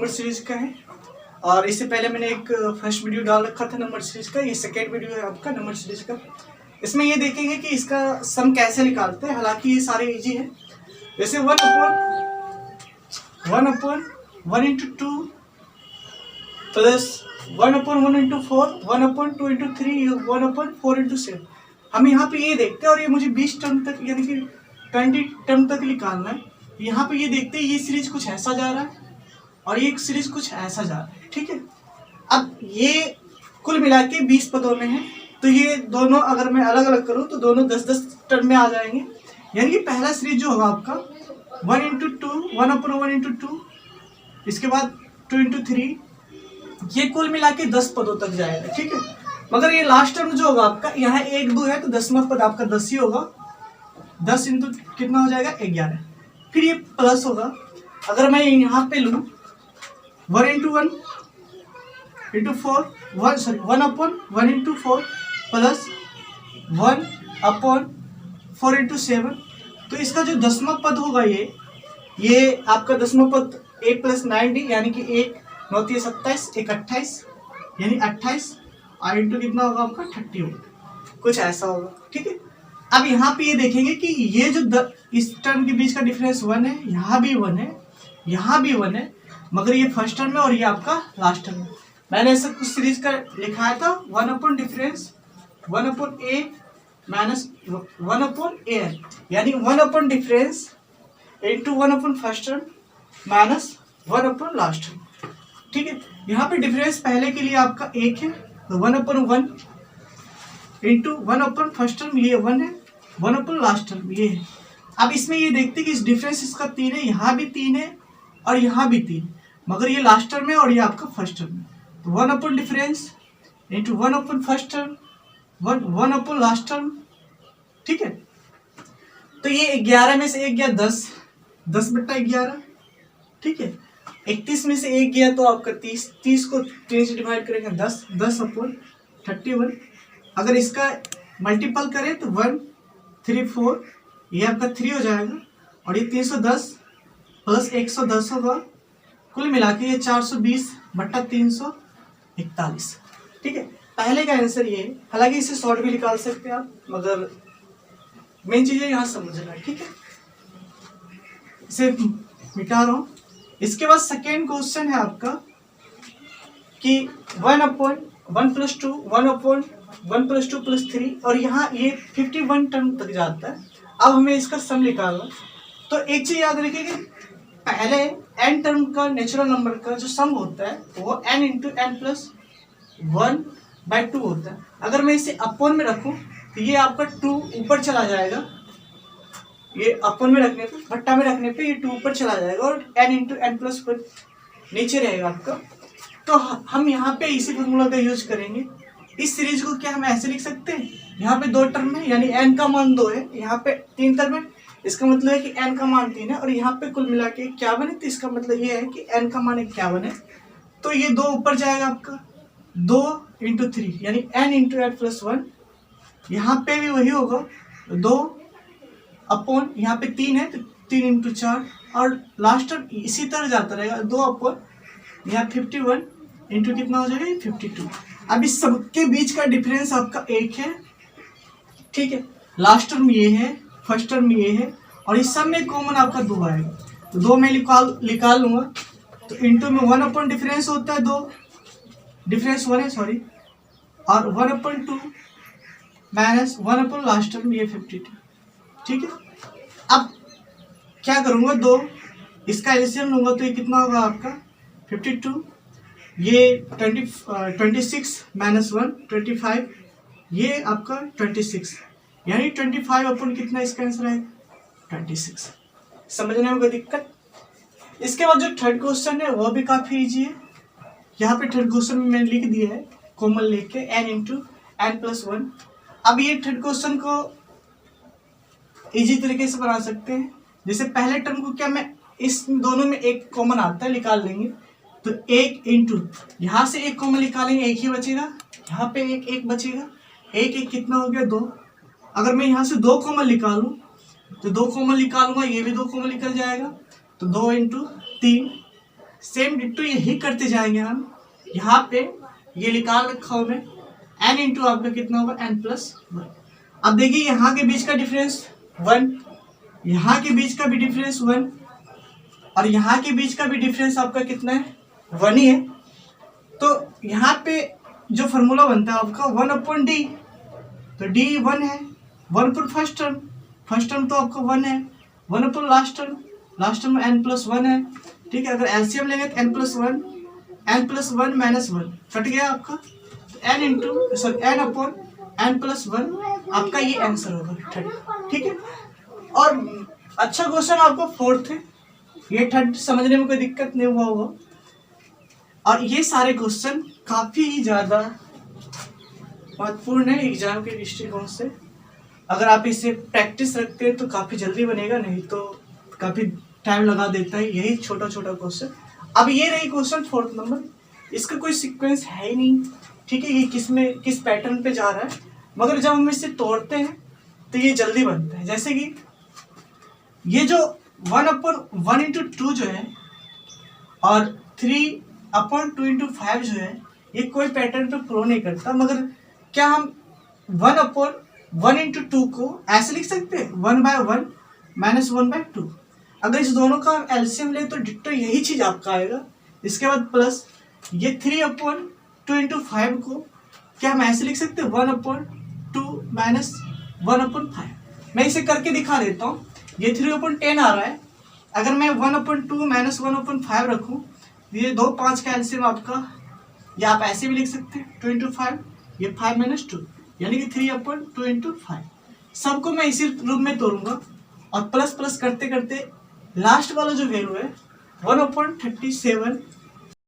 Number series का है। और इससे पहले मैंने एक फर्स्ट वीडियो डाल रखा था नंबर सीरीज का, ये सेकेंड वीडियो है आपका नंबर सीरीज का। इसमें ये देखेंगे कि इसका सम कैसे निकालते हैं। हालांकि ये सारे इजी है। जैसे 1/1 into 2 plus 1/1 into 4, 1/2 into 3, 1/4 into 7। हम यहाँ पे ये देखते हैं और ये मुझे 20 टर्म तक यानी कि 20 टर्म तक निकालना है। यहाँ पे ये देखते हैं ये सीरीज कुछ ऐसा जा रहा है और ये सीरीज कुछ ऐसा जा रहा है। ठीक है, अब ये कुल मिला के 20 पदों में है, तो ये दोनों अगर मैं अलग अलग करूँ तो दोनों 10-10 टर्म में आ जाएंगे। यानी कि पहला सीरीज जो होगा आपका 1 इंटू 2, 1/1 इंटू 2, इसके बाद 2 इंटू 3, ये कुल मिला के 10 पदों तक जाएगा। ठीक है, मगर ये लास्ट टर्म जो होगा आपका यहाँ 1-2 है तो 10वां पद आपका 10 ही होगा। 10 इंटू कितना हो जाएगा 11। फिर ये प्लस होगा। अगर मैं यहाँ पे लूँ 1 into 1 into 4, 1/1 into 4 plus 1/4 into 7, तो इसका जो 10वां पद होगा ये आपका 10वां पद a + 9d यानी कि 1 9 3 27, 1 28 यानी 28 और इंटू कितना होगा आपका 30 होगा, कुछ ऐसा होगा। ठीक है, अब यहाँ पे ये देखेंगे कि ये जो इस टर्म के बीच का डिफरेंस 1 है, यहाँ भी 1 है, यहाँ भी 1 है, मगर ये फर्स्ट टर्म है और ये आपका लास्ट टर्म है। मैंने ऐसा कुछ सीरीज का लिखाया था 1/a माइनस 1/an यानी 1 difference into 1 first term minus 1 last term. ठीक है, यहाँ पे डिफरेंस पहले के लिए आपका 1 है तो 1/1 इंटू 1 फर्स्ट टर्म ये 1 है, 1 लास्ट टर्म ये है। अब इसमें ये देखते हैं कि इस डिफरेंस इसका 3 है, यहाँ भी 3 है और यहाँ भी 3, मगर ये लास्ट टर्म है और ये आपका फर्स्ट टर्म है। तो 1 difference into 1 first term 1 last term. ठीक है, तो ये 11 में से 1 गया 10, 10/11। ठीक है, 31 में से 1 गया तो आपका 30, 30 को 3 से डिवाइड करेंगे 10, 10/31। अगर इसका मल्टीपल करें तो 1 3 4 ये आपका 3 हो जाएगा और ये 310 प्लस 110 होगा, कुल मिला के ये 420/341। ठीक है, पहले का आंसर ये है। हालांकि इसे शॉर्ट भी निकाल सकते हैं आप, मगर मेन चीज़ है यहाँ समझना। ठीक है, इसे मिटा रहा हूँ। इसके बाद सेकेंड क्वेश्चन है आपका कि 1/1 + 2, 1/1 + 2 + 3 और यहाँ ये 51 टर्म तक जाता है। अब हमें इसका सम निकालना। तो एक चीज याद रखिए कि पहले n टर्म का नेचुरल नंबर का जो सम होता है वो n इंटू n + 1/2 होता है। अगर मैं इसे अपॉन में रखूं तो ये आपका 2 ऊपर चला जाएगा, ये अपॉन में रखने पे, भट्टा में रखने पे ये 2 ऊपर चला जाएगा और n इंटू n + 1 नीचे रहेगा आपका। तो हम यहाँ पे इसी फॉर्मूला का यूज करेंगे। इस सीरीज को क्या हम ऐसे लिख सकते हैं, यहाँ पे 2 टर्म है यानी n का मान 2 है, यहाँ पे 3 टर्म है, इसका मतलब है कि n का मान 3 है और यहाँ पे कुल मिला के 51 है, तो इसका मतलब ये है कि n का मान 51 है। तो ये 2 ऊपर जाएगा आपका 2 इंटू 3 यानी n इंटू n + 1। यहाँ पे भी वही होगा 2 अपॉन, यहाँ पे 3 है तो 3 इंटू 4 और लास्ट टर्म इसी तरह जाता रहेगा 2 अपॉन, यहाँ 51 इंटू कितना हो जाएगा 52। अब इस सबके बीच का डिफरेंस आपका 1 है। ठीक है, लास्ट टर्म ये है, फर्स्ट टर्म ये है और इस सब में कॉमन आपका 2 आएगा तो 2 में निकाल लूंगा। तो इंटू में 1 डिफरेंस होता है 2, डिफरेंस 1 है सॉरी, और 1/2 माइनस 1 लास्ट टर्म ये 52। ठीक है, अब क्या करूँगा 2 इसका एलसीएम लूँगा तो ये कितना होगा आपका 52, ये 26 माइनस 1 25, ये आपका 26 यानी 25 अपन कितना इसका आंसर है 26। समझने में कोई दिक्कत? इसके बाद जो थर्ड क्वेश्चन है वो भी काफ़ी इजी है। यहाँ पे थर्ड क्वेश्चन में मैंने लिख दिया है कॉमन लेके n इंटू n + 1। अब ये थर्ड क्वेश्चन को इजी तरीके से बना सकते हैं। जैसे पहले टर्म को क्या मैं इस दोनों में एक कॉमन आता है निकाल लेंगे तो 1 इंटू यहाँ से एक कॉमन निकालेंगे, एक ही बचेगा, यहाँ पे एक बचेगा, एक कितना हो गया 2। अगर मैं यहाँ से 2 कॉमन निकालूं तो 2 कॉमन निकालूंगा, ये भी 2 कॉमन निकल जाएगा तो 2 इंटू 3 सेम डिट्टो यही करते जाएंगे हम। यहाँ पे ये निकाल रखा हूँ मैं, n इंटू आपका कितना होगा n+1। अब देखिए यहाँ के बीच का डिफरेंस 1, यहाँ के बीच का भी डिफरेंस 1 और यहाँ के बीच का भी डिफरेंस आपका कितना है 1 ही है। तो यहाँ पे जो फॉर्मूला बनता है आपका 1/d, तो d 1 है, 1 फर्स्ट टर्म तो आपका 1 है, 1 लास्ट टर्म n+1 है। ठीक है, अगर एलसीएम लेंगे तो n+1 -1 कट गया आपका, तो n/n+1 आपका ये आंसर होगा 30। ठीक है, और अच्छा क्वेश्चन आपको 4th है, ये 30 समझने में कोई दिक्कत नहीं हुआ होगा। और ये सारे क्वेश्चन काफी ज्यादा महत्वपूर्ण है एग्जाम के दृष्टिकोण से। अगर आप इसे प्रैक्टिस रखते हैं तो काफी जल्दी बनेगा, नहीं तो काफी टाइम लगा देता है यही छोटा छोटा क्वेश्चन। अब ये रही क्वेश्चन 4th नंबर, इसका कोई सीक्वेंस है ही नहीं। ठीक है, ये किस पैटर्न पे जा रहा है, मगर जब हम इसे तोड़ते हैं तो ये जल्दी बनता है। जैसे कि ये जो 1/1 इंटू 2 जो है और 3/2 जो है, ये कोई पैटर्न पे फ्लो नहीं करता, मगर क्या हम 1/1 इंटू 2 को ऐसे लिख सकते हैं 1/1 -1/2। अगर इस दोनों का हम एलसीएम ले तो डिट्टो यही चीज आपका आएगा। इसके बाद प्लस ये 3/2 इंटू 5 को क्या हम ऐसे लिख सकते हैं 1/2 -1/5। मैं इसे करके दिखा देता हूँ। ये 3/10 आ रहा है, अगर मैं 1/2 -1/5 रखूँ, ये 2 5 का एलसीएम आपका, या आप ऐसे भी लिख सकते हैं 2 इंटू 5, ये 5 - 2 यानी कि 3/2 इंटू 5। सबको मैं इसी रूप में तोड़ूंगा और प्लस प्लस करते करते लास्ट वाला जो वैल्यू है 1/37